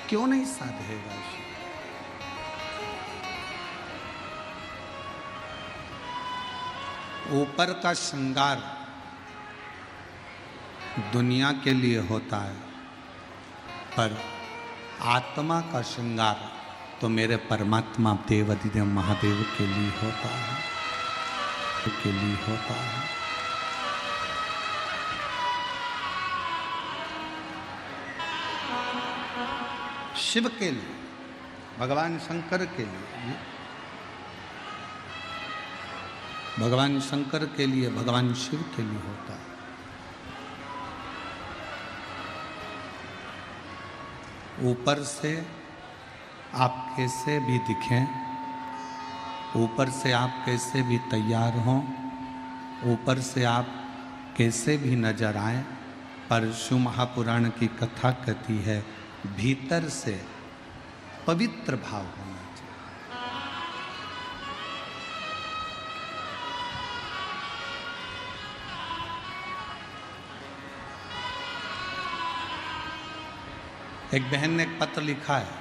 क्यों नहीं साधेगा शिव? ऊपर का श्रृंगार दुनिया के लिए होता है, पर आत्मा का श्रृंगार तो मेरे परमात्मा देवाधिदेव महादेव के लिए होता है, के लिए होता है। शिव के लिए, भगवान शंकर के लिए, भगवान शंकर के लिए, भगवान शिव के लिए होता है। ऊपर से आप कैसे भी दिखें, ऊपर से आप कैसे भी तैयार हों, ऊपर से आप कैसे भी नजर आएं, पर शिव महापुराण की कथा कहती है भीतर से पवित्र भाव होना चाहिए। एक बहन ने एक पत्र लिखा है,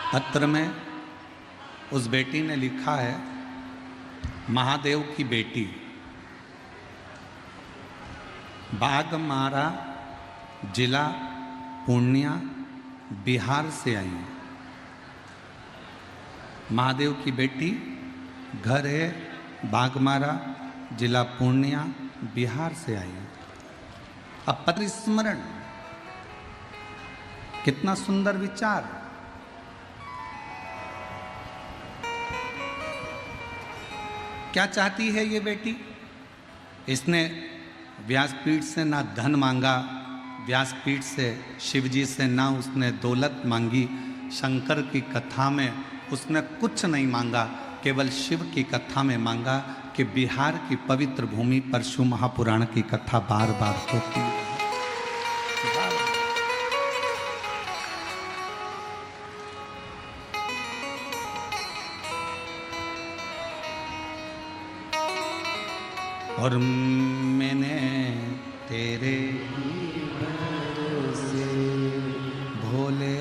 पत्र में उस बेटी ने लिखा है, महादेव की बेटी बागमारा जिला पूर्णिया बिहार से आई है। महादेव की बेटी, घर है बागमारा जिला पूर्णिया बिहार से आई है। अब पत्र स्मरण, कितना सुंदर विचार। क्या चाहती है ये बेटी? इसने व्यासपीठ से ना धन मांगा, व्यासपीठ से शिवजी से ना उसने दौलत मांगी, शंकर की कथा में उसने कुछ नहीं मांगा, केवल शिव की कथा में मांगा कि बिहार की पवित्र भूमि पर शिव महापुराण की कथा बार बार होती है। और मैंने तेरे भरोसे भोले,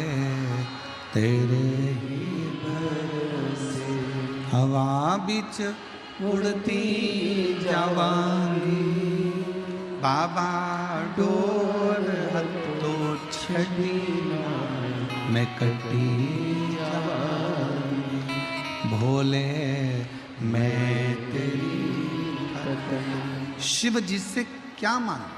तेरे ही भरोसे हवा बिच उड़ती जावांगी, बाबा डोर हत्तो छड़ी मैं कटी जावांगी, भोले मैं तेरी। शिव जी से क्या मांगा?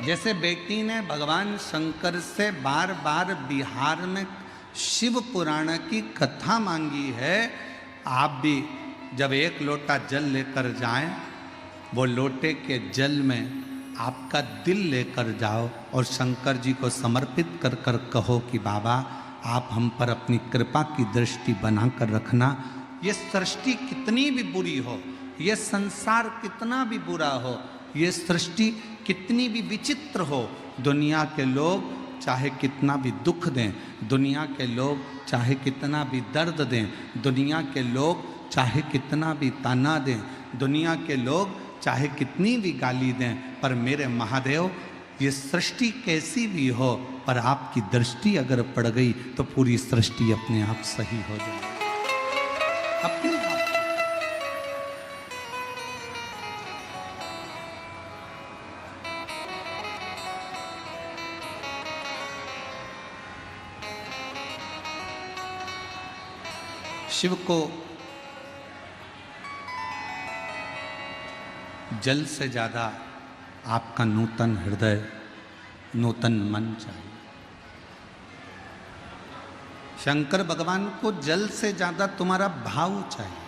जैसे बेटी ने भगवान शंकर से बार बार बिहार में शिव पुराण की कथा मांगी है, आप भी जब एक लोटा जल लेकर जाएं, वो लोटे के जल में आपका दिल लेकर जाओ और शंकर जी को समर्पित कर कर कहो कि बाबा आप हम पर अपनी कृपा की दृष्टि बनाकर रखना। ये सृष्टि कितनी भी बुरी हो, ये संसार कितना भी बुरा हो, ये सृष्टि कितनी भी विचित्र हो, दुनिया के लोग चाहे कितना भी दुख दें, दुनिया के लोग चाहे कितना भी दर्द दें, दुनिया के लोग चाहे कितना भी ताना दें, दुनिया के लोग चाहे कितनी भी गाली दें, पर मेरे महादेव ये सृष्टि कैसी भी हो, पर आपकी दृष्टि अगर पड़ गई तो पूरी सृष्टि अपने आप सही हो जाए। अपने आप शिव को जल से ज्यादा आपका नूतन हृदय, नूतन मन चाहिए। शंकर भगवान को जल से ज्यादा तुम्हारा भाव चाहिए।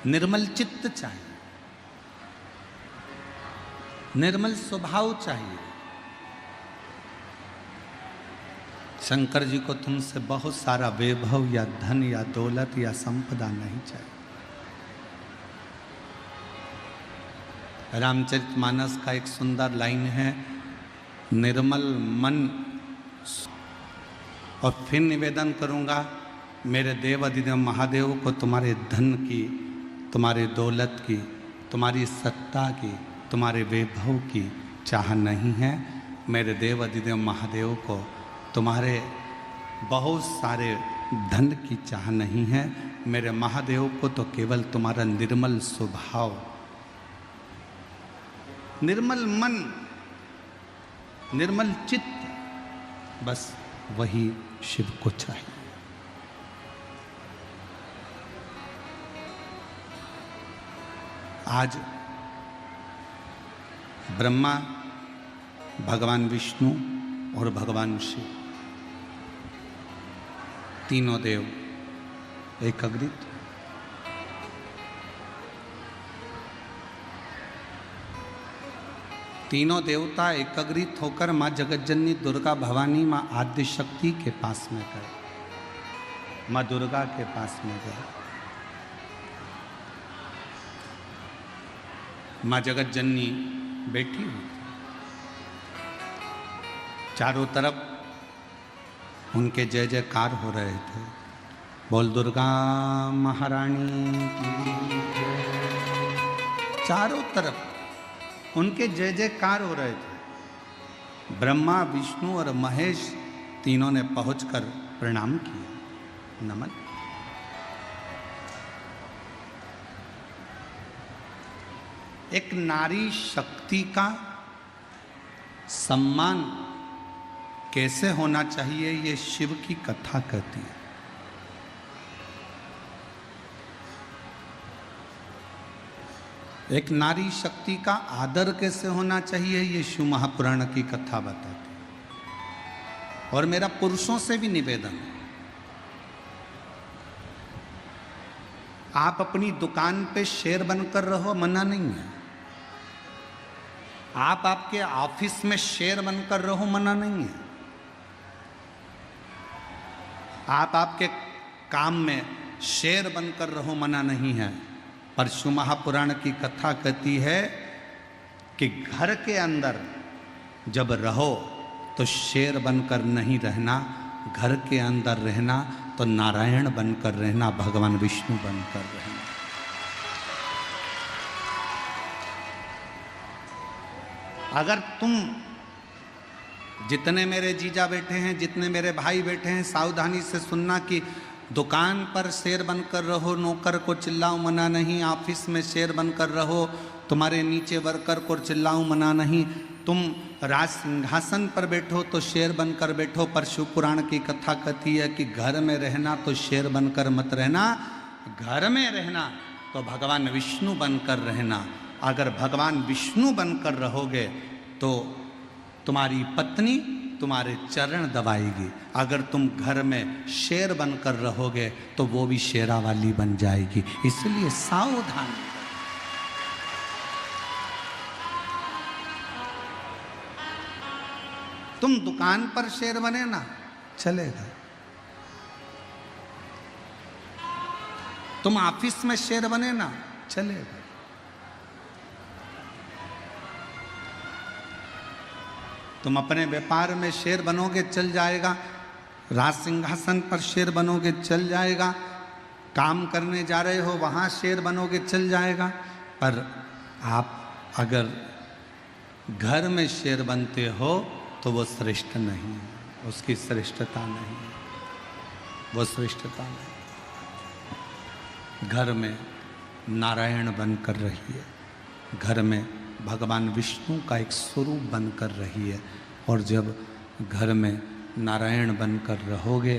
निर्मल चित्त चाहिए, निर्मल स्वभाव चाहिए। शंकर जी को तुमसे बहुत सारा वैभव या धन या दौलत या संपदा नहीं चाहिए। रामचरितमानस का एक सुंदर लाइन है, निर्मल मन। और फिर निवेदन करूंगा, मेरे देव अधिदेव महादेव को तुम्हारे धन की, तुम्हारे दौलत की, तुम्हारी सत्ता की, तुम्हारे वैभव की चाह नहीं है। मेरे देव अधिदेव महादेव को तुम्हारे बहुत सारे धन की चाह नहीं है। मेरे महादेव को तो केवल तुम्हारा निर्मल स्वभाव, निर्मल मन, निर्मल चित्त, बस वही शिव को चाहिए। आज ब्रह्मा, भगवान विष्णु और भगवान शिव तीनों देव एकाग्रित, तीनों देवता एकाग्रित होकर माँ जगतजननी दुर्गा भवानी, माँ आद्य शक्ति के पास में गए, माँ दुर्गा के पास में गए। माँ जगतजननी बैठी हुई, चारों तरफ उनके जय जयकार हो रहे थे। बोल दुर्गा महारानी की जय। चारों तरफ उनके जय जयकार हो रहे थे। ब्रह्मा, विष्णु और महेश तीनों ने पहुंचकर प्रणाम किया, नमन। एक नारी शक्ति का सम्मान कैसे होना चाहिए, ये शिव की कथा कहती है। एक नारी शक्ति का आदर कैसे होना चाहिए, ये शिव महापुराण की कथा बताती है। और मेरा पुरुषों से भी निवेदन है, आप अपनी दुकान पे शेर बनकर रहो, मना नहीं है। आप आपके ऑफिस में शेर बनकर रहो, मना नहीं है। आप आपके काम में शेर बनकर रहो, मना नहीं है। पर शिव महापुराण की कथा कहती है कि घर के अंदर जब रहो तो शेर बनकर नहीं रहना, घर के अंदर रहना तो नारायण बनकर रहना, भगवान विष्णु बनकर रहना। अगर तुम, जितने मेरे जीजा बैठे हैं, जितने मेरे भाई बैठे हैं, सावधानी से सुनना कि दुकान पर शेर बनकर रहो, नौकर को चिल्लाओ, मना नहीं। ऑफिस में शेर बनकर रहो, तुम्हारे नीचे वर्कर को चिल्लाओ, मना नहीं। तुम राज सिंहासन पर बैठो तो शेर बनकर बैठो, पर शिव पुराण की कथा कहती है कि घर में रहना तो शेर बनकर मत रहना, घर में रहना तो भगवान विष्णु बनकर रहना। अगर भगवान विष्णु बनकर रहोगे तो तुम्हारी पत्नी तुम्हारे चरण दबाएगी। अगर तुम घर में शेर बनकर रहोगे तो वो भी शेरा वाली बन जाएगी। इसलिए सावधान। तुम दुकान पर शेर बने ना, चलेगा। तुम ऑफिस में शेर बने ना, चलेगा। तुम अपने व्यापार में शेर बनोगे, चल जाएगा। राज सिंहासन पर शेर बनोगे, चल जाएगा। काम करने जा रहे हो, वहाँ शेर बनोगे, चल जाएगा। पर आप अगर घर में शेर बनते हो तो वो श्रेष्ठ नहीं है, उसकी श्रेष्ठता नहीं है, वो श्रेष्ठता नहीं। घर में नारायण बनकर रहिए, घर में भगवान विष्णु का एक स्वरूप बनकर रहिए। और जब घर में नारायण बनकर रहोगे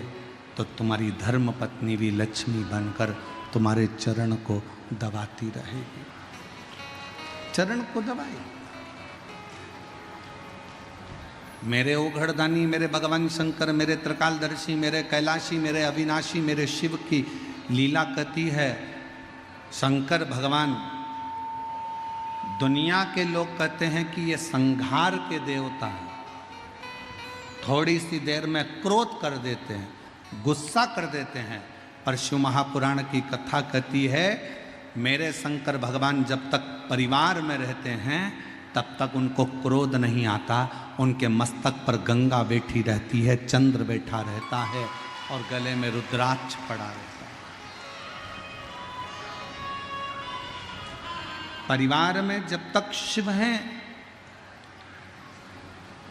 तो तुम्हारी धर्म पत्नी भी लक्ष्मी बनकर तुम्हारे चरण को दबाती रहेगी, चरण को दबाएगी। मेरे ओघड़दानी, मेरे भगवान शंकर, मेरे त्रिकालदर्शी, मेरे कैलाशी, मेरे अविनाशी, मेरे शिव की लीला कहती है। शंकर भगवान, दुनिया के लोग कहते हैं कि ये संहार के देवता हैं, थोड़ी सी देर में क्रोध कर देते हैं, गुस्सा कर देते हैं। पर शिव महापुराण की कथा कहती है मेरे शंकर भगवान जब तक परिवार में रहते हैं तब तक उनको क्रोध नहीं आता। उनके मस्तक पर गंगा बैठी रहती है, चंद्र बैठा रहता है और गले में रुद्राक्ष पड़ा रहता है। परिवार में जब तक शिव हैं,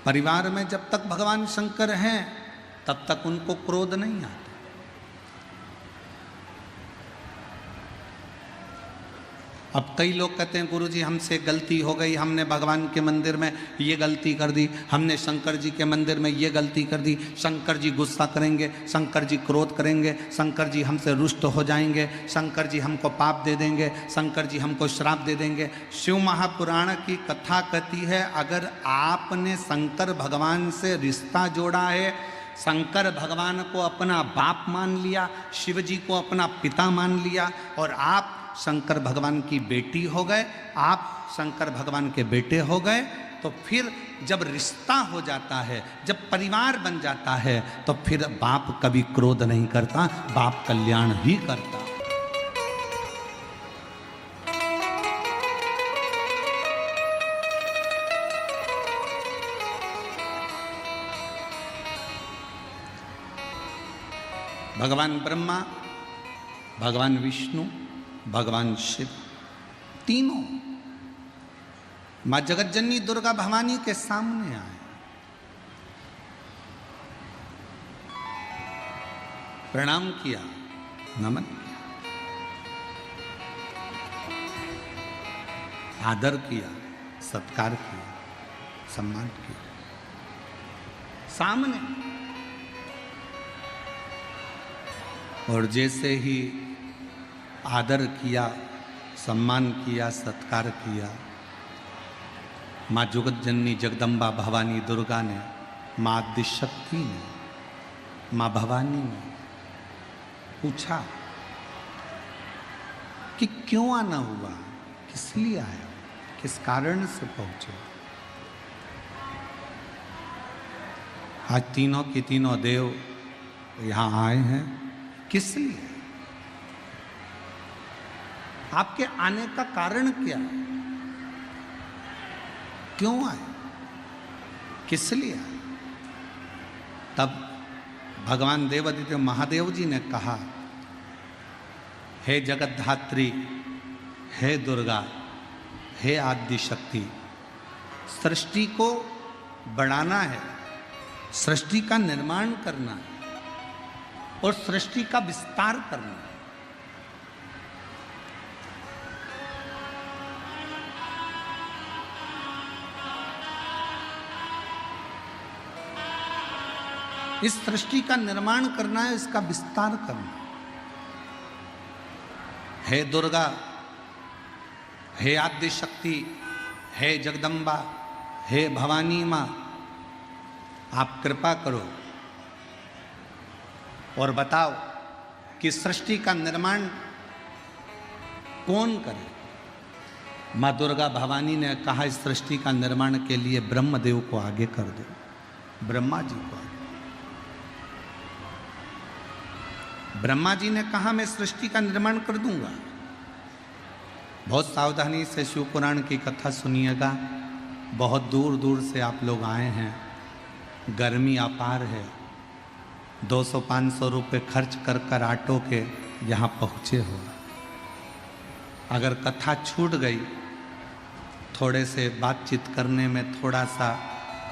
परिवार में जब तक भगवान शंकर हैं, तब तक उनको क्रोध नहीं आता। अब कई लोग कहते हैं गुरुजी हमसे गलती हो गई, हमने भगवान के मंदिर में ये गलती कर दी, हमने शंकर जी के मंदिर में ये गलती कर दी, शंकर जी गुस्सा करेंगे, शंकर जी क्रोध करेंगे, शंकर जी हमसे रुष्ट हो जाएंगे, शंकर जी हमको पाप दे देंगे, शंकर जी हमको श्राप दे देंगे। शिव महापुराण की कथा कहती है अगर आपने शंकर भगवान से रिश्ता जोड़ा है, शंकर भगवान को अपना बाप मान लिया, शिव जी को अपना पिता मान लिया और आप शंकर भगवान की बेटी हो गए, आप शंकर भगवान के बेटे हो गए, तो फिर जब रिश्ता हो जाता है, जब परिवार बन जाता है, तो फिर बाप कभी क्रोध नहीं करता, बाप कल्याण ही करता। भगवान ब्रह्मा, भगवान विष्णु, भगवान शिव तीनों मां जगतजननी दुर्गा भवानी के सामने आए, प्रणाम किया, नमन किया, आदर किया, सत्कार किया, सम्मान किया सामने। और जैसे ही आदर किया, सम्मान किया, सत्कार किया, माँ जगतजननी जगदम्बा भवानी दुर्गा ने, माँ आदिशक्ति ने, माँ भवानी ने पूछा कि क्यों आना हुआ, किस लिए आया, किस कारण से पहुंचे। आज तीनों के तीनों देव यहाँ आए हैं, किस लिए? आपके आने का कारण क्या है? क्यों आए, किस लिए आए? तब भगवान देवादिदेव महादेव जी ने कहा, हे जगतधात्री, हे दुर्गा, हे आदि शक्ति, सृष्टि को बढ़ाना है, सृष्टि का निर्माण करना है और सृष्टि का विस्तार करना है। इस सृष्टि का निर्माण करना है, इसका विस्तार करना है। हे दुर्गा, हे आद्य शक्ति, हे जगदम्बा, हे भवानी माँ, आप कृपा करो और बताओ कि सृष्टि का निर्माण कौन करे। माँ दुर्गा भवानी ने कहा, इस सृष्टि का निर्माण के लिए ब्रह्मदेव को आगे कर दो, ब्रह्मा जी को आगे। ब्रह्मा जी ने कहा, मैं सृष्टि का निर्माण कर दूंगा। बहुत सावधानी से शिव पुराण की कथा सुनिएगा। बहुत दूर दूर से आप लोग आए हैं, गर्मी अपार है, 200-500 रुपये खर्च कर कर ऑटो के यहाँ पहुँचे हो। अगर कथा छूट गई, थोड़े से बातचीत करने में, थोड़ा सा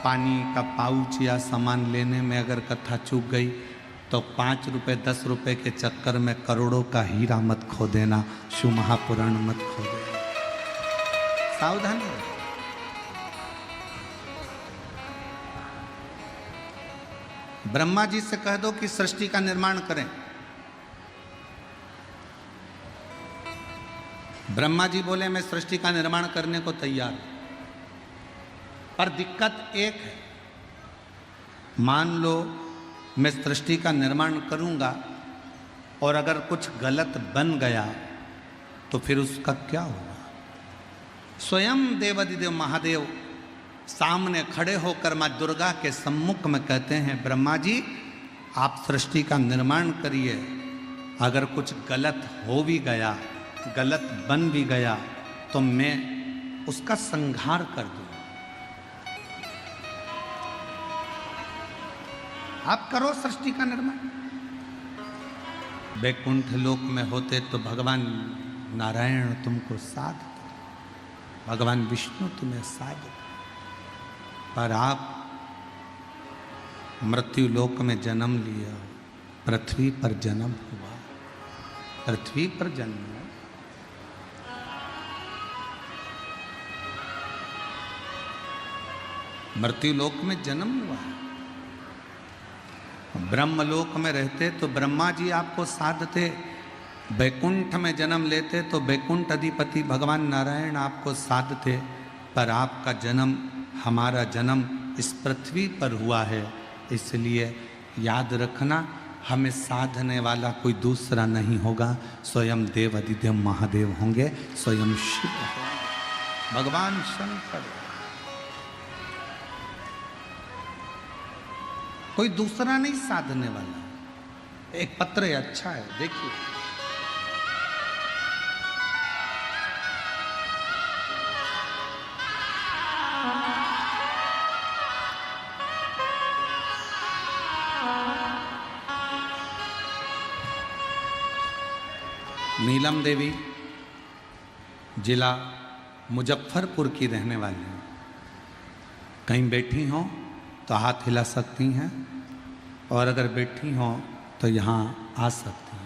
पानी का पाउच या सामान लेने में अगर कथा चूक गई, तो 5 रुपये 10 रुपये के चक्कर में करोड़ों का हीरा मत खो देना, शिव महापुराण मत खो देना। सावधान रहो। ब्रह्मा जी से कह दो कि सृष्टि का निर्माण करें। ब्रह्मा जी बोले, मैं सृष्टि का निर्माण करने को तैयार हूं, पर दिक्कत एक है। मान लो मैं सृष्टि का निर्माण करूंगा और अगर कुछ गलत बन गया तो फिर उसका क्या होगा। स्वयं देवादिदेव महादेव सामने खड़े होकर माँ दुर्गा के सम्मुख में कहते हैं, ब्रह्मा जी आप सृष्टि का निर्माण करिए, अगर कुछ गलत हो भी गया गलत बन भी गया तो मैं उसका संहार कर दूं। आप करो सृष्टि का निर्माण। वैकुंठ लोक में होते तो भगवान नारायण तुमको साध दे, भगवान विष्णु तुम्हें साध दे, पर आप मृत्यु लोक में जन्म लिया, पृथ्वी पर जन्म हुआ, पृथ्वी पर जन्म हुआ। मृत्यु लोक में जन्म हुआ। ब्रह्मलोक में रहते तो ब्रह्मा जी आपको साधते, वैकुंठ में जन्म लेते तो वैकुंठ अधिपति भगवान नारायण आपको साधते, पर आपका जन्म, हमारा जन्म इस पृथ्वी पर हुआ है, इसलिए याद रखना हमें साधने वाला कोई दूसरा नहीं होगा, स्वयं देव अधिदेव महादेव होंगे, स्वयं शिव होंगे, भगवान शंकर। कोई दूसरा नहीं साधने वाला। एक पत्र है, अच्छा है, देखिए। नीलम देवी जिला मुजफ्फरपुर की रहने वाली हैं। कहीं बैठी हों तो हाथ हिला सकती हैं, और अगर बैठी हों तो यहाँ आ सकती हैं।